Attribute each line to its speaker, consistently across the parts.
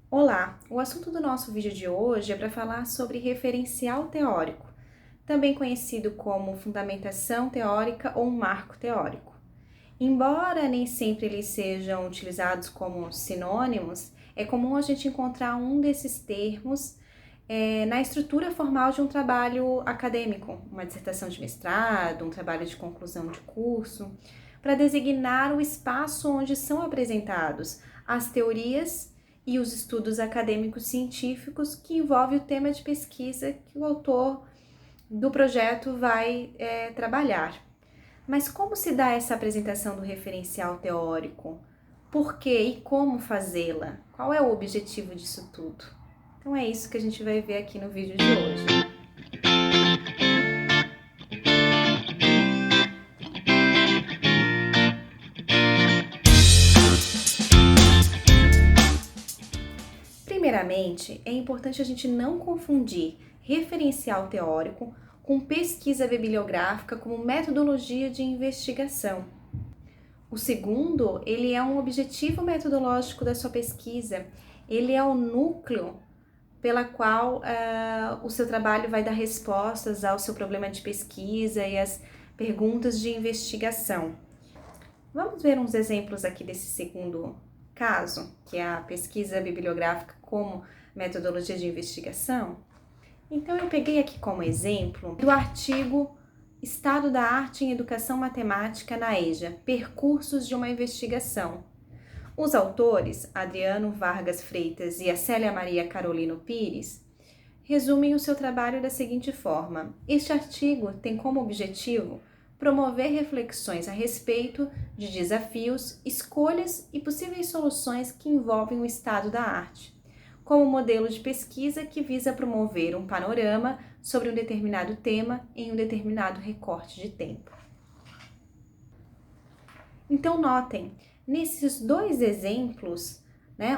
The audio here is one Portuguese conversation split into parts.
Speaker 1: Olá, o assunto do nosso vídeo de hoje é para falar sobre referencial teórico, também conhecido como fundamentação teórica ou marco teórico. Embora nem sempre eles sejam utilizados como sinônimos, é comum a gente encontrar um desses termos na estrutura formal de um trabalho acadêmico, uma dissertação de mestrado, um trabalho de conclusão de curso, para designar o espaço onde são apresentados as teorias e os estudos acadêmicos científicos que envolvem o tema de pesquisa que o autor do projeto vai trabalhar. Mas como se dá essa apresentação do referencial teórico? Por que e como fazê-la? Qual é o objetivo disso tudo? Então é isso que a gente vai ver aqui no vídeo de hoje. Primeiramente, é importante a gente não confundir referencial teórico com pesquisa bibliográfica como metodologia de investigação. O segundo, ele é um objetivo metodológico da sua pesquisa, ele é o núcleo pela qual o seu trabalho vai dar respostas ao seu problema de pesquisa e às perguntas de investigação. Vamos ver uns exemplos aqui desse segundo caso, que é a pesquisa bibliográfica como metodologia de investigação. Então eu peguei aqui como exemplo do artigo Estado da Arte em Educação Matemática na EJA, Percursos de uma Investigação. Os autores, Adriano Vargas Freitas e a Célia Maria Carolino Pires, resumem o seu trabalho da seguinte forma: este artigo tem como objetivo promover reflexões a respeito de desafios, escolhas e possíveis soluções que envolvem o estado da arte, como modelo de pesquisa que visa promover um panorama sobre um determinado tema em um determinado recorte de tempo. Então notem, nesses dois exemplos,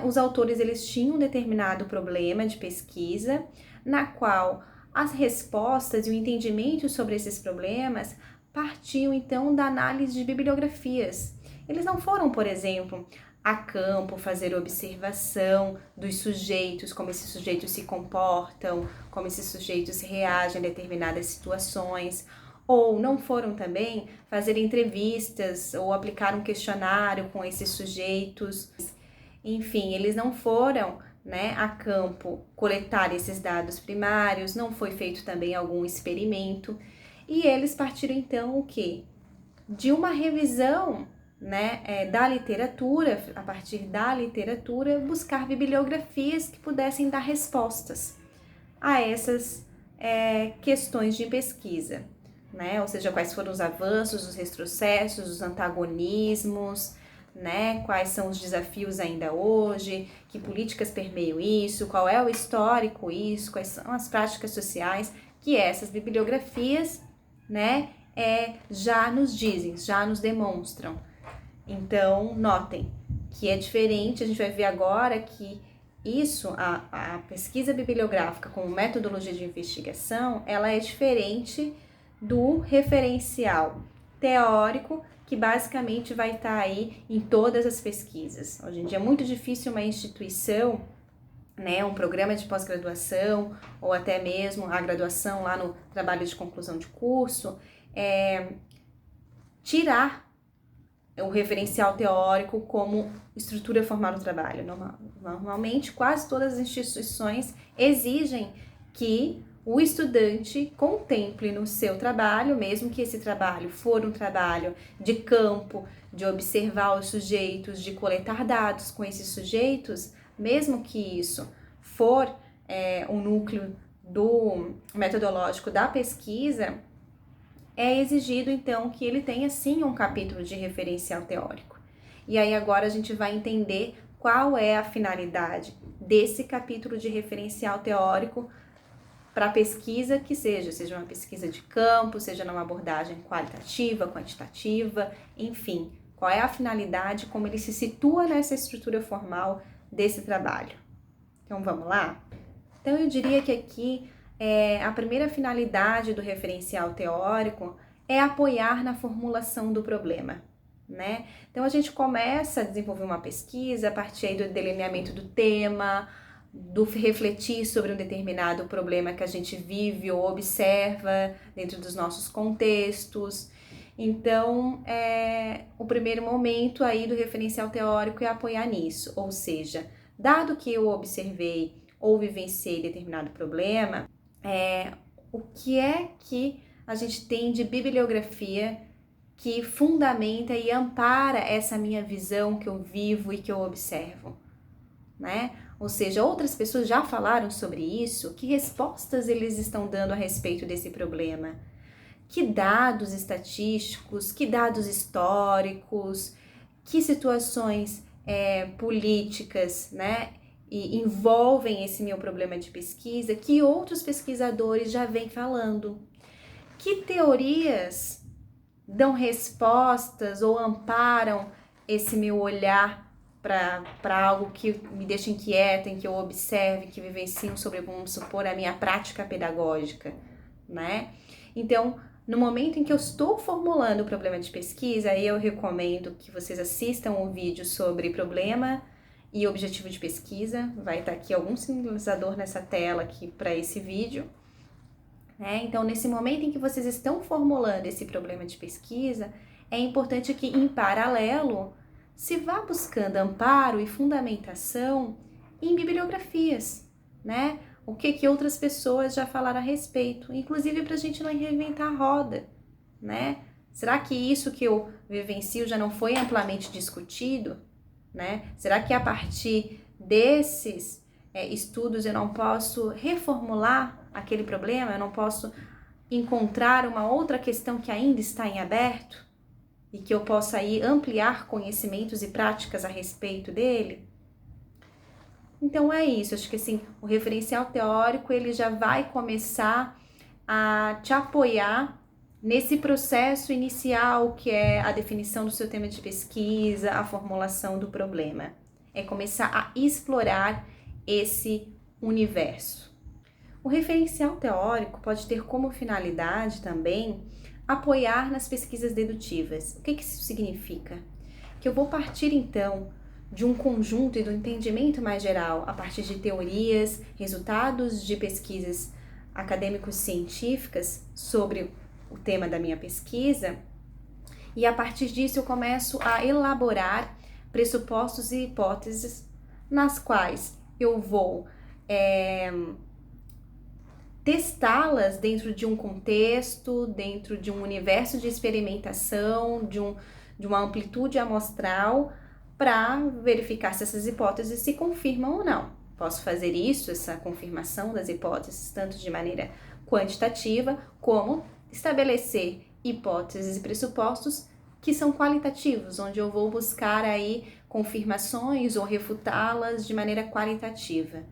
Speaker 1: os autores eles tinham um determinado problema de pesquisa, na qual as respostas e o entendimento sobre esses problemas partiam então da análise de bibliografias. Eles não foram, por exemplo, a campo fazer observação dos sujeitos, como esses sujeitos se comportam, como esses sujeitos reagem a determinadas situações, ou não foram também fazer entrevistas ou aplicar um questionário com esses sujeitos. Enfim, eles não foram a campo coletar esses dados primários, não foi feito também algum experimento, e eles partiram então o quê? De uma revisão da literatura, a partir da literatura, buscar bibliografias que pudessem dar respostas a essas questões de pesquisa, ou seja, quais foram os avanços, os retrocessos, os antagonismos, quais são os desafios ainda hoje, que políticas permeiam isso, qual é o histórico isso, quais são as práticas sociais que essas bibliografias já nos dizem, já nos demonstram. Então, notem que é diferente, a gente vai ver agora que isso, a pesquisa bibliográfica como metodologia de investigação, ela é diferente do referencial teórico, que basicamente vai estar aí em todas as pesquisas. Hoje em dia é muito difícil uma instituição, um programa de pós-graduação, ou até mesmo a graduação lá no trabalho de conclusão de curso, tirar o referencial teórico como estrutura formal do trabalho. Normalmente, quase todas as instituições exigem que o estudante contemple no seu trabalho, mesmo que esse trabalho for um trabalho de campo, de observar os sujeitos, de coletar dados com esses sujeitos, mesmo que isso for um núcleo do metodológico da pesquisa, é exigido então que ele tenha sim um capítulo de referencial teórico. E aí agora a gente vai entender qual é a finalidade desse capítulo de referencial teórico para a pesquisa que seja uma pesquisa de campo, seja numa abordagem qualitativa, quantitativa, enfim, qual é a finalidade, como ele se situa nessa estrutura formal desse trabalho. Então vamos lá? Então eu diria que aqui a primeira finalidade do referencial teórico é apoiar na formulação do problema. né? Então a gente começa a desenvolver uma pesquisa a partir aí do delineamento do tema, do refletir sobre um determinado problema que a gente vive ou observa dentro dos nossos contextos. Então, o primeiro momento aí do referencial teórico é apoiar nisso, ou seja, dado que eu observei ou vivenciei determinado problema, o que é que a gente tem de bibliografia que fundamenta e ampara essa minha visão que eu vivo e que eu observo, né? Ou seja, outras pessoas já falaram sobre isso, que respostas eles estão dando a respeito desse problema? Que dados estatísticos, que dados históricos, que situações políticas, né, e envolvem esse meu problema de pesquisa, que outros pesquisadores já vêm falando. Que teorias dão respostas ou amparam esse meu olhar para algo que me deixa inquieta, em que eu observe, que vivencio sobre, vamos supor, a minha prática pedagógica, né? Então, no momento em que eu estou formulando o problema de pesquisa, aí eu recomendo que vocês assistam um vídeo sobre problema e objetivo de pesquisa. Vai estar aqui algum sinalizador nessa tela aqui para esse vídeo. Então, nesse momento em que vocês estão formulando esse problema de pesquisa, é importante que, em paralelo, se vá buscando amparo e fundamentação em bibliografias, né? O que outras pessoas já falaram a respeito, inclusive para a gente não reinventar a roda, né? Será que isso que eu vivencio já não foi amplamente discutido, né? Será que a partir desses estudos eu não posso reformular aquele problema, eu não posso encontrar uma outra questão que ainda está em aberto e que eu possa aí ampliar conhecimentos e práticas a respeito dele? Então é isso, acho que assim, o referencial teórico ele já vai começar a te apoiar nesse processo inicial que é a definição do seu tema de pesquisa, a formulação do problema. É começar a explorar esse universo. O referencial teórico pode ter como finalidade também apoiar nas pesquisas dedutivas. O que isso significa? Que eu vou partir então de um conjunto e do entendimento mais geral a partir de teorias, resultados de pesquisas acadêmicos científicas sobre o tema da minha pesquisa, e a partir disso eu começo a elaborar pressupostos e hipóteses nas quais eu vou testá-las dentro de um contexto, dentro de um universo de experimentação, de uma amplitude amostral, para verificar se essas hipóteses se confirmam ou não. Posso fazer isso, essa confirmação das hipóteses, tanto de maneira quantitativa, como estabelecer hipóteses e pressupostos que são qualitativos, onde eu vou buscar aí confirmações ou refutá-las de maneira qualitativa.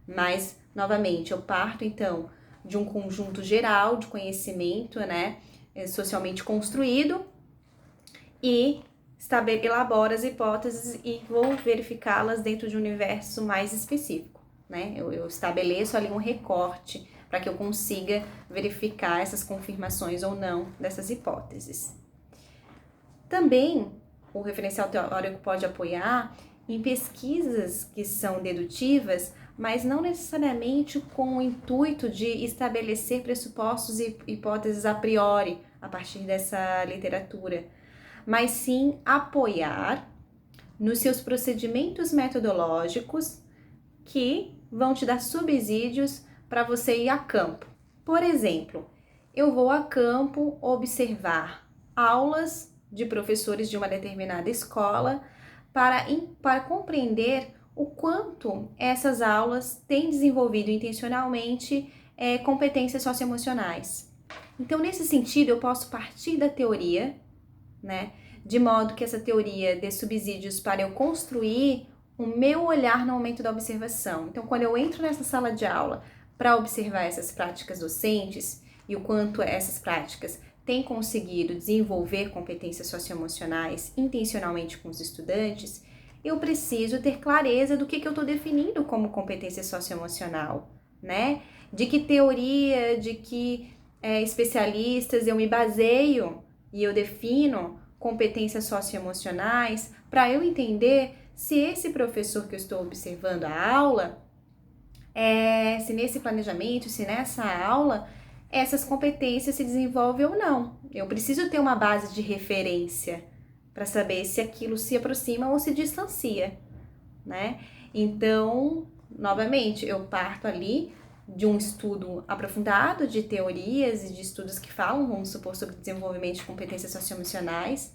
Speaker 1: Mas, novamente, eu parto então de um conjunto geral de conhecimento, né, socialmente construído, e elaboro as hipóteses e vou verificá-las dentro de um universo mais específico, né? Eu estabeleço ali um recorte para que eu consiga verificar essas confirmações ou não dessas hipóteses. Também o referencial teórico pode apoiar em pesquisas que são dedutivas, mas não necessariamente com o intuito de estabelecer pressupostos e hipóteses a priori a partir dessa literatura, mas sim apoiar nos seus procedimentos metodológicos que vão te dar subsídios para você ir a campo. Por exemplo, eu vou a campo observar aulas de professores de uma determinada escola para compreender o quanto essas aulas têm desenvolvido intencionalmente competências socioemocionais. Então, nesse sentido, eu posso partir da teoria, né, de modo que essa teoria dê subsídios para eu construir o meu olhar no momento da observação. Então, quando eu entro nessa sala de aula para observar essas práticas docentes e o quanto essas práticas têm conseguido desenvolver competências socioemocionais intencionalmente com os estudantes, eu preciso ter clareza do que eu estou definindo como competência socioemocional, né? De que teoria, de que especialistas eu me baseio e eu defino competências socioemocionais, para eu entender se esse professor que eu estou observando a aula, se nesse planejamento, se nessa aula, essas competências se desenvolvem ou não. Eu preciso ter uma base de referência para saber se aquilo se aproxima ou se distancia, né? Então, novamente, eu parto ali de um estudo aprofundado de teorias e de estudos que falam, vamos supor, sobre desenvolvimento de competências socioemocionais,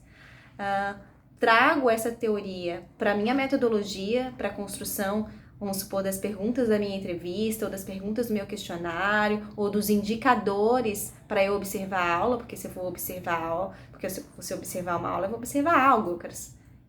Speaker 1: trago essa teoria para a minha metodologia, para a construção, vamos supor, das perguntas da minha entrevista, ou das perguntas do meu questionário, ou dos indicadores para eu observar a aula, porque se eu for observar a aula, porque se você observar uma aula, eu vou observar algo,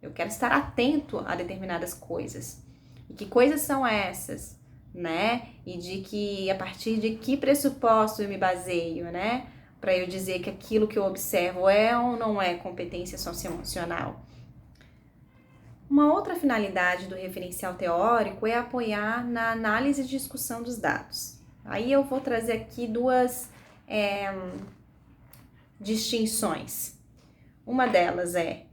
Speaker 1: eu quero estar atento a determinadas coisas. E que coisas são essas, né? E de que, a partir de que pressuposto eu me baseio, né? Para eu dizer que aquilo que eu observo é ou não é competência socioemocional. Uma outra finalidade do referencial teórico é apoiar na análise e discussão dos dados. Aí eu vou trazer aqui duas distinções. Uma delas é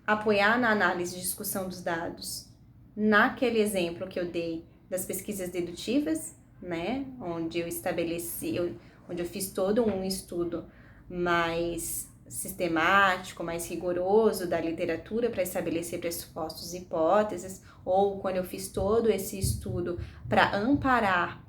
Speaker 1: apoiar na análise e discussão dos dados naquele exemplo que eu dei das pesquisas dedutivas, né? Onde eu fiz todo um estudo mais sistemático, mais rigoroso da literatura para estabelecer pressupostos e hipóteses, ou quando eu fiz todo esse estudo para amparar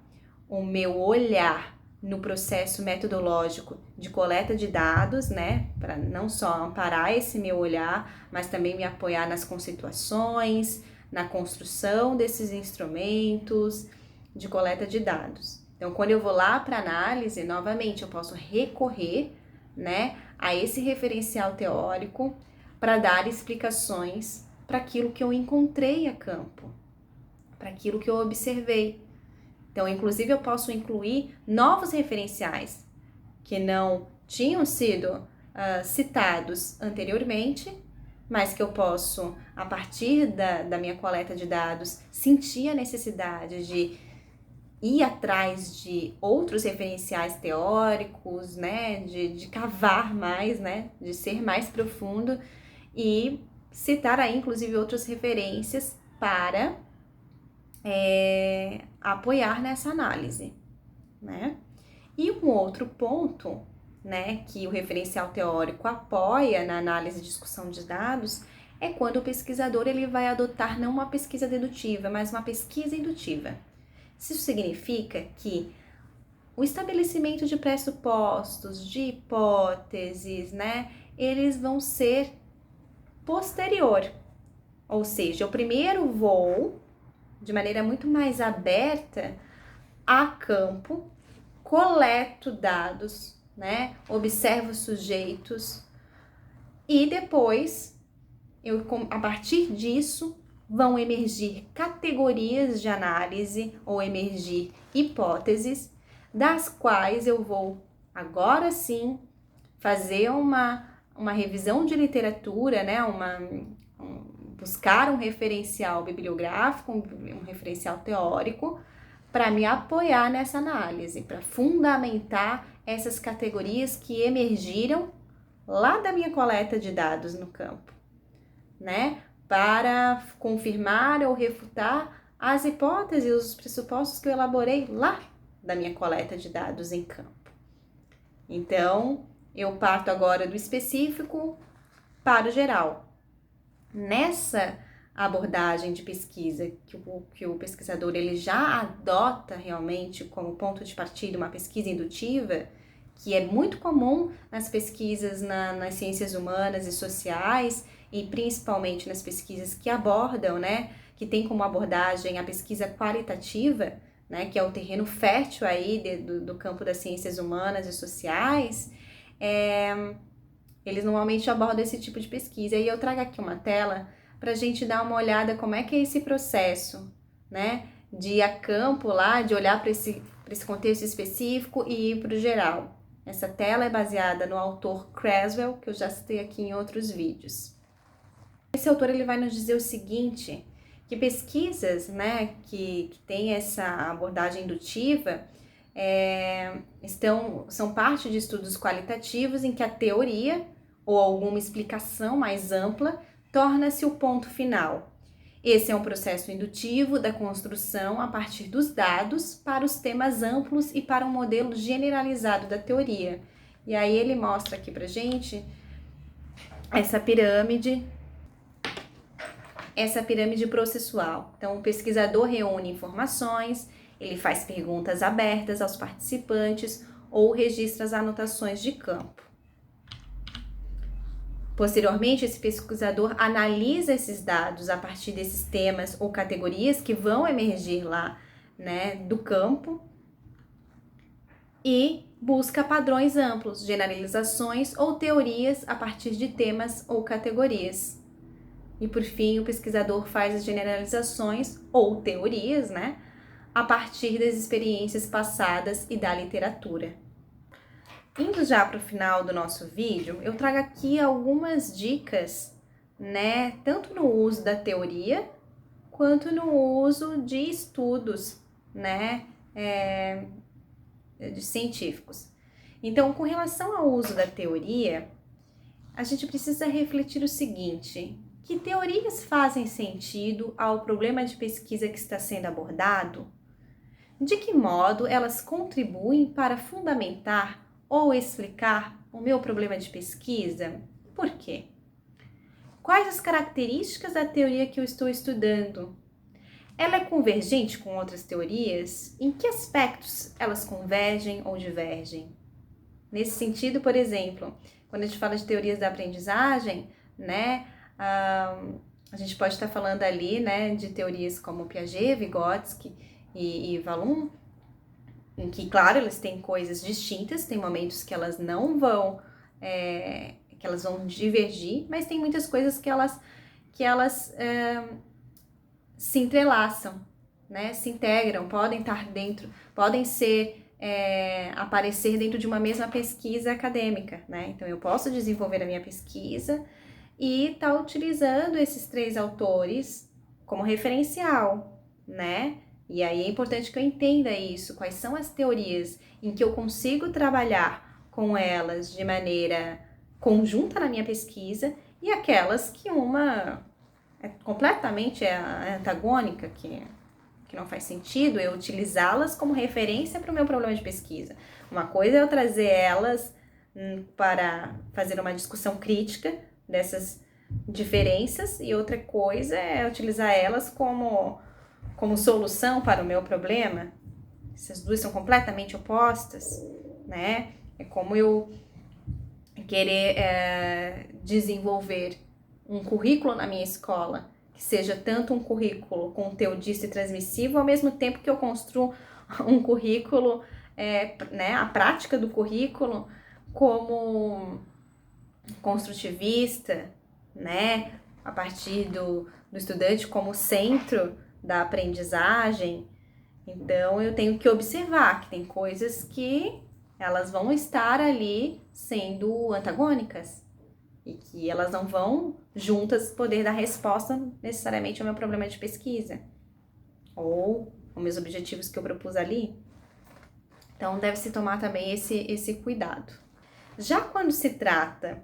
Speaker 1: o meu olhar no processo metodológico de coleta de dados, né, para não só amparar esse meu olhar, mas também me apoiar nas conceituações, na construção desses instrumentos de coleta de dados. Então, quando eu vou lá para análise, novamente, eu posso recorrer, né, a esse referencial teórico para dar explicações para aquilo que eu encontrei a campo, para aquilo que eu observei. Então, inclusive, eu posso incluir novos referenciais que não tinham sido citados anteriormente, mas que eu posso, a partir da minha coleta de dados, sentir a necessidade de ir atrás de outros referenciais teóricos, né, de cavar mais, né, de ser mais profundo e citar aí, inclusive, outras referências para apoiar nessa análise, né? E um outro ponto, né, que o referencial teórico apoia na análise e discussão de dados é quando o pesquisador ele vai adotar não uma pesquisa dedutiva, mas uma pesquisa indutiva. Isso significa que o estabelecimento de pressupostos, de hipóteses, né, eles vão ser posterior. Ou seja, eu primeiro vou, de maneira muito mais aberta, a campo, coleto dados, né, observo sujeitos e depois, a partir disso, vão emergir categorias de análise ou emergir hipóteses, das quais eu vou, agora sim, fazer uma revisão de literatura, né? Buscar um referencial bibliográfico, um referencial teórico, para me apoiar nessa análise, para fundamentar essas categorias que emergiram lá da minha coleta de dados no campo, né? Para confirmar ou refutar as hipóteses, os pressupostos que eu elaborei lá da minha coleta de dados em campo. Então, eu parto agora do específico para o geral. Nessa abordagem de pesquisa que o pesquisador ele já adota realmente como ponto de partida uma pesquisa indutiva, que é muito comum nas pesquisas nas ciências humanas e sociais, e principalmente nas pesquisas que abordam, né, que tem como abordagem a pesquisa qualitativa, né, que é o terreno fértil aí do campo das ciências humanas e sociais, eles normalmente abordam esse tipo de pesquisa. E eu trago aqui uma tela para a gente dar uma olhada como é que é esse processo, né, de ir a campo lá, de olhar para esse contexto específico e ir para o geral. Essa tela é baseada no autor Creswell, que eu já citei aqui em outros vídeos. Esse autor ele vai nos dizer o seguinte, que pesquisas, né, que tem essa abordagem indutiva são parte de estudos qualitativos em que a teoria ou alguma explicação mais ampla torna-se o ponto final. Esse é um processo indutivo da construção a partir dos dados para os temas amplos e para um modelo generalizado da teoria. E aí ele mostra aqui pra gente essa pirâmide processual. Então, o pesquisador reúne informações, ele faz perguntas abertas aos participantes ou registra as anotações de campo. Posteriormente, esse pesquisador analisa esses dados a partir desses temas ou categorias que vão emergir lá, né, do campo e busca padrões amplos, generalizações ou teorias a partir de temas ou categorias. E por fim, o pesquisador faz as generalizações ou teorias, né, a partir das experiências passadas e da literatura. Indo já para o final do nosso vídeo, eu trago aqui algumas dicas, né, tanto no uso da teoria, quanto no uso de estudos, né, de científicos. Então, com relação ao uso da teoria, a gente precisa refletir o seguinte: que teorias fazem sentido ao problema de pesquisa que está sendo abordado? De que modo elas contribuem para fundamentar ou explicar o meu problema de pesquisa? Por quê? Quais as características da teoria que eu estou estudando? Ela é convergente com outras teorias? Em que aspectos elas convergem ou divergem? Nesse sentido, por exemplo, quando a gente fala de teorias da aprendizagem, né, a gente pode estar falando ali, né, de teorias como Piaget, Vygotsky e Vallon, em que, claro, elas têm coisas distintas, tem momentos que elas não vão, que elas vão divergir, mas tem muitas coisas que elas se entrelaçam, né, se integram, podem estar dentro, podem ser, aparecer dentro de uma mesma pesquisa acadêmica, né? Então eu posso desenvolver a minha pesquisa e estar utilizando esses 3 autores como referencial, né? E aí é importante que eu entenda isso, quais são as teorias em que eu consigo trabalhar com elas de maneira conjunta na minha pesquisa e aquelas que uma é completamente antagônica, que não faz sentido eu utilizá-las como referência para o meu problema de pesquisa. Uma coisa é eu trazer elas para fazer uma discussão crítica dessas diferenças e outra coisa é utilizar elas como solução para o meu problema. Essas duas são completamente opostas, né? É como eu querer desenvolver um currículo na minha escola que seja tanto um currículo conteudista e transmissivo, ao mesmo tempo que eu construo um currículo, né, a prática do currículo como construtivista, né, a partir do estudante como centro da aprendizagem. Então, eu tenho que observar que tem coisas que elas vão estar ali sendo antagônicas e que elas não vão juntas poder dar resposta necessariamente ao meu problema de pesquisa ou aos meus objetivos que eu propus ali. Então, deve-se tomar também esse cuidado. Já quando se trata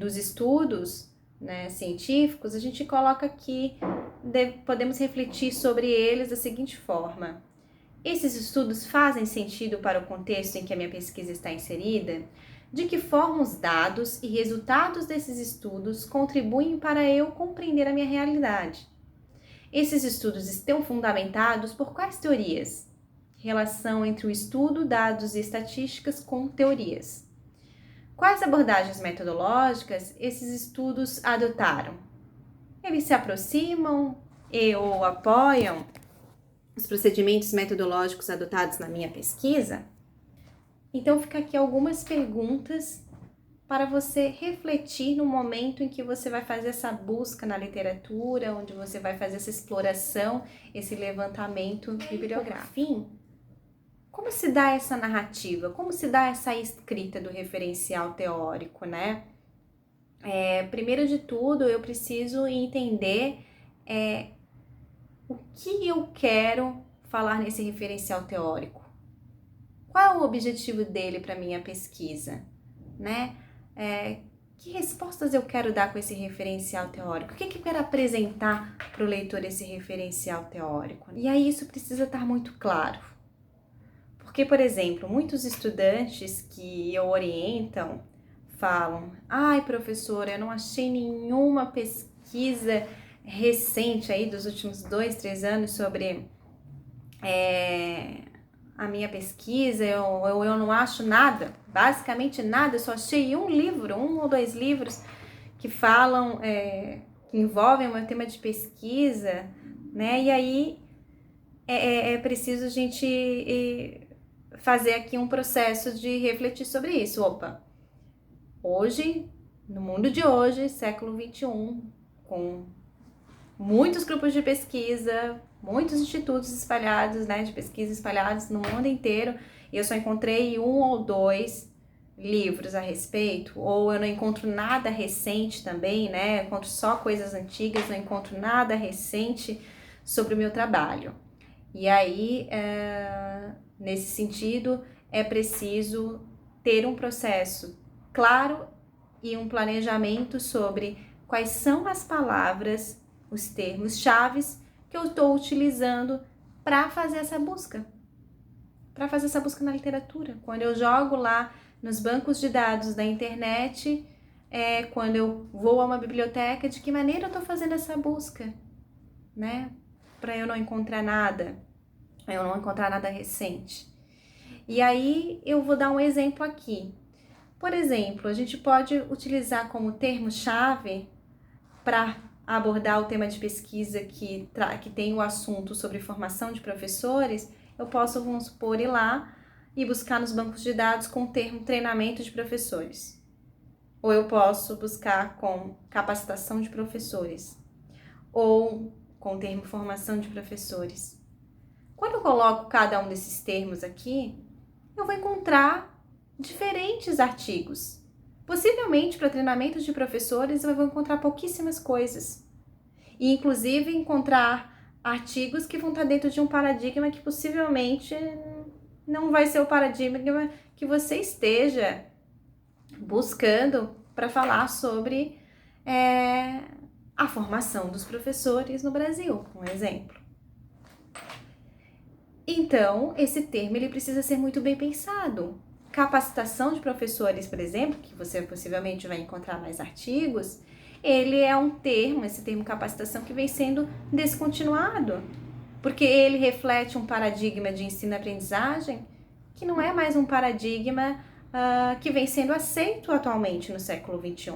Speaker 1: dos estudos, né, científicos, a gente coloca aqui, podemos refletir sobre eles da seguinte forma: esses estudos fazem sentido para o contexto em que a minha pesquisa está inserida? De que forma os dados e resultados desses estudos contribuem para eu compreender a minha realidade? Esses estudos estão fundamentados por quais teorias? Relação entre o estudo, dados e estatísticas com teorias. Quais abordagens metodológicas esses estudos adotaram? Eles se aproximam ou apoiam os procedimentos metodológicos adotados na minha pesquisa? Então, fica aqui algumas perguntas para você refletir no momento em que você vai fazer essa busca na literatura, onde você vai fazer essa exploração, esse levantamento bibliográfico. Enfim, como se dá essa narrativa? Como se dá essa escrita do referencial teórico, né? Primeiro de tudo, eu preciso entender o que eu quero falar nesse referencial teórico. Qual é o objetivo dele para minha pesquisa, né? Que respostas eu quero dar com esse referencial teórico? O que eu quero apresentar para o leitor esse referencial teórico? E aí isso precisa estar muito claro. Porque, por exemplo, muitos estudantes que eu orientam falam: ai, professora, eu não achei nenhuma pesquisa recente aí dos últimos 2, 3 anos sobre a minha pesquisa, eu não acho nada, basicamente nada, eu só achei um livro, 1 ou 2 livros que falam, que envolvem o meu tema de pesquisa, né? E aí é preciso a gente fazer aqui um processo de refletir sobre isso. Opa, hoje, no mundo de hoje, século XXI, com muitos grupos de pesquisa, muitos institutos espalhados, né, de pesquisa espalhados no mundo inteiro, e eu só encontrei 1 ou 2 livros a respeito, ou eu não encontro nada recente também, né, eu encontro só coisas antigas, não encontro nada recente sobre o meu trabalho. E aí, nesse sentido, é preciso ter um processo claro e um planejamento sobre quais são as palavras, os termos chaves que eu estou utilizando para fazer essa busca. Para fazer essa busca na literatura. Quando eu jogo lá nos bancos de dados da internet, quando eu vou a uma biblioteca, de que maneira eu estou fazendo essa busca, né? Para eu não encontrar nada recente. E aí eu vou dar um exemplo aqui. Por exemplo, a gente pode utilizar como termo-chave para abordar o tema de pesquisa que tem o assunto sobre formação de professores. Eu posso, vamos supor, ir lá e buscar nos bancos de dados com o termo treinamento de professores. Ou eu posso buscar com capacitação de professores. Ou com o termo formação de professores. Quando eu coloco cada um desses termos aqui, eu vou encontrar diferentes artigos. Possivelmente, para treinamento de professores, eu vou encontrar pouquíssimas coisas. E, inclusive, encontrar artigos que vão estar dentro de um paradigma que possivelmente não vai ser o paradigma que você esteja buscando para falar sobre a formação dos professores no Brasil, por exemplo. Então, esse termo ele precisa ser muito bem pensado. Capacitação de professores, por exemplo, que você possivelmente vai encontrar mais artigos, ele é um termo, esse termo capacitação, que vem sendo descontinuado, porque ele reflete um paradigma de ensino-aprendizagem que não é mais um paradigma que vem sendo aceito atualmente no século XXI,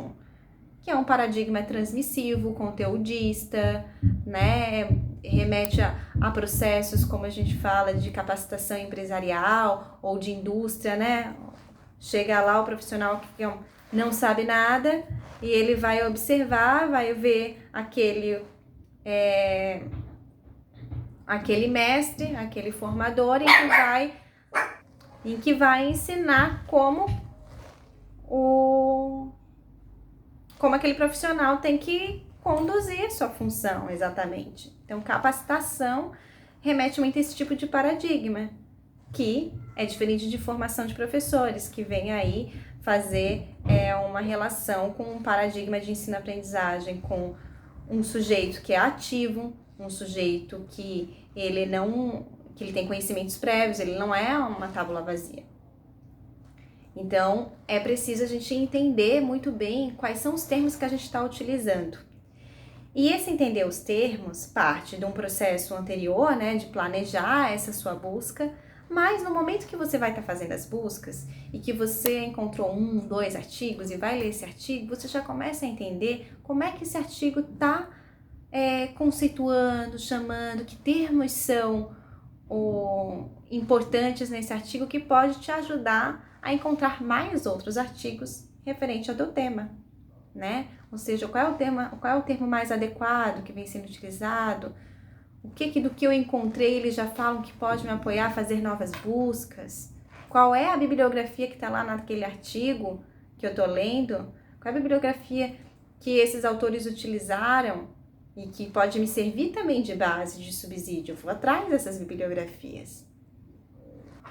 Speaker 1: que é um paradigma transmissivo, conteudista, né? Remete a processos, como a gente fala, de capacitação empresarial ou de indústria, né? Chega lá o profissional que não sabe nada e ele vai observar, vai ver aquele mestre, aquele formador em que vai ensinar como aquele profissional tem que conduzir a sua função, exatamente. Então, capacitação remete muito a esse tipo de paradigma, que é diferente de formação de professores, que vem aí fazer uma relação com um paradigma de ensino-aprendizagem, com um sujeito que é ativo, um sujeito que ele tem conhecimentos prévios, ele não é uma tábula vazia. Então, é preciso a gente entender muito bem quais são os termos que a gente está utilizando. E esse entender os termos parte de um processo anterior, né, de planejar essa sua busca, mas no momento que você vai estar fazendo as buscas e que você encontrou 1, 2 artigos e vai ler esse artigo, você já começa a entender como é que esse artigo está conceituando, chamando, que termos são importantes nesse artigo que pode te ajudar a encontrar mais outros artigos referente ao teu tema, né? Ou seja, qual é o termo mais adequado que vem sendo utilizado? O que do que eu encontrei eles já falam que pode me apoiar a fazer novas buscas? Qual é a bibliografia que está lá naquele artigo que eu estou lendo? Qual é a bibliografia que esses autores utilizaram e que pode me servir também de base, de subsídio? Eu vou atrás dessas bibliografias.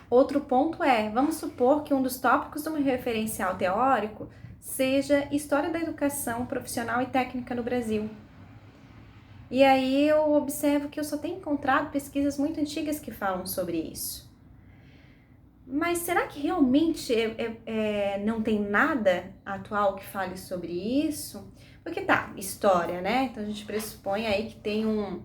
Speaker 1: Outro ponto vamos supor que um dos tópicos do meu referencial teórico seja História da Educação Profissional e Técnica no Brasil. E aí eu observo que eu só tenho encontrado pesquisas muito antigas que falam sobre isso. Mas será que realmente não tem nada atual que fale sobre isso? Porque tá, história, né? Então a gente pressupõe aí que tem um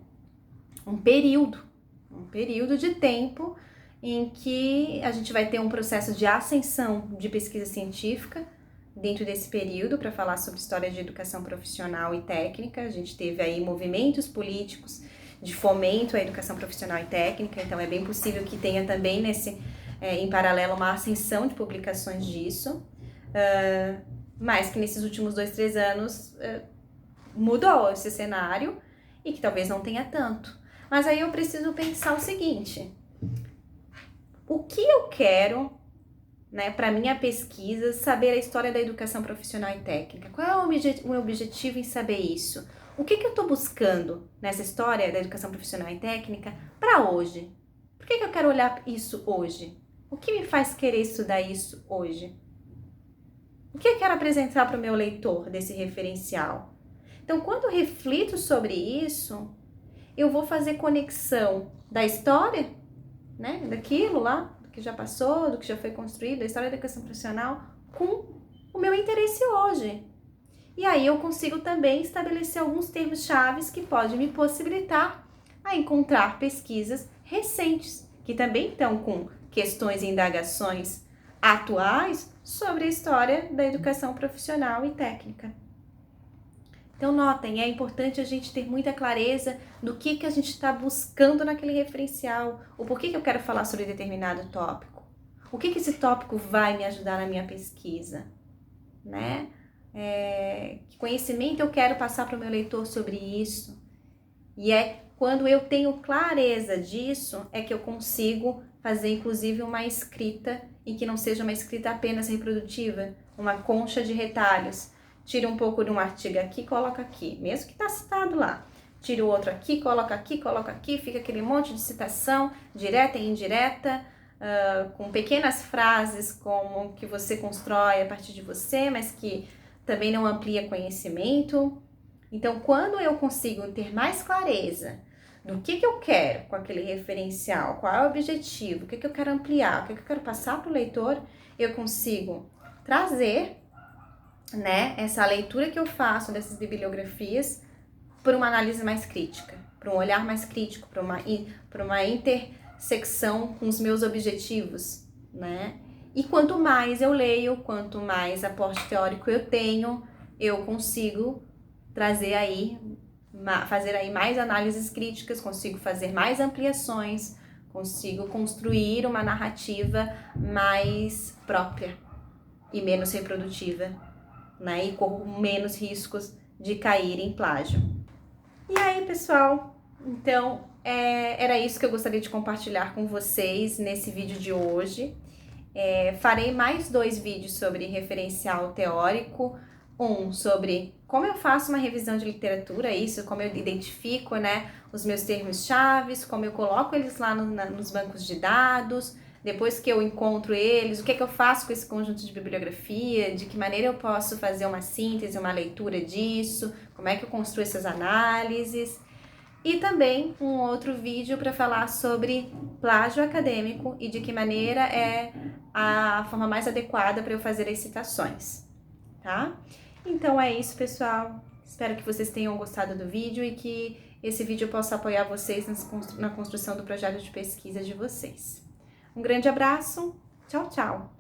Speaker 1: período de tempo em que a gente vai ter um processo de ascensão de pesquisa científica dentro desse período para falar sobre história de educação profissional e técnica. A gente teve aí movimentos políticos de fomento à educação profissional e técnica, então é bem possível que tenha também em paralelo uma ascensão de publicações disso, mas que nesses últimos 2-3 anos mudou esse cenário e que talvez não tenha tanto. Mas aí eu preciso pensar o seguinte: o que eu quero, né, para minha pesquisa, saber a história da educação profissional e técnica? Qual é o meu objetivo em saber isso? O que eu estou buscando nessa história da educação profissional e técnica para hoje? Por que eu quero olhar isso hoje? O que me faz querer estudar isso hoje? O que eu quero apresentar para o meu leitor desse referencial? Então, quando eu reflito sobre isso, eu vou fazer conexão da história, né, daquilo lá, do que já passou, do que já foi construído, da história da educação profissional, com o meu interesse hoje. E aí eu consigo também estabelecer alguns termos chaves que podem me possibilitar a encontrar pesquisas recentes, que também estão com questões e indagações atuais sobre a história da educação profissional e técnica. Então, notem, é importante a gente ter muita clareza do que a gente está buscando naquele referencial, o porquê que eu quero falar sobre determinado tópico, o que esse tópico vai me ajudar na minha pesquisa, né? Que conhecimento eu quero passar para o meu leitor sobre isso. E é quando eu tenho clareza disso, é que eu consigo fazer, inclusive, uma escrita e que não seja uma escrita apenas reprodutiva, uma concha de retalhos. Tira um pouco de um artigo aqui, coloca aqui, mesmo que está citado lá. Tira o outro aqui, coloca aqui, fica aquele monte de citação, direta e indireta, com pequenas frases como que você constrói a partir de você, mas que também não amplia conhecimento. Então, quando eu consigo ter mais clareza do que eu quero com aquele referencial, qual é o objetivo, o que eu quero ampliar, o que eu quero passar para o leitor, eu consigo trazer, né, essa leitura que eu faço dessas bibliografias para uma análise mais crítica, para um olhar mais crítico, para uma intersecção com os meus objetivos, né? E quanto mais eu leio, quanto mais aporte teórico eu tenho, eu consigo fazer aí mais análises críticas, consigo fazer mais ampliações, consigo construir uma narrativa mais própria e menos reprodutiva, né? E corro menos riscos de cair em plágio. E aí, pessoal, então era isso que eu gostaria de compartilhar com vocês nesse vídeo de hoje. Farei mais 2 vídeos sobre referencial teórico, um sobre como eu faço uma revisão de literatura, isso, como eu identifico, né, os meus termos-chave, como eu coloco eles lá nos bancos de dados, depois que eu encontro eles, o que eu faço com esse conjunto de bibliografia, de que maneira eu posso fazer uma síntese, uma leitura disso, como é que eu construo essas análises. E também um outro vídeo para falar sobre plágio acadêmico e de que maneira é a forma mais adequada para eu fazer as citações, tá? Então é isso, pessoal. Espero que vocês tenham gostado do vídeo e que esse vídeo possa apoiar vocês na construção do projeto de pesquisa de vocês. Um grande abraço. Tchau, tchau.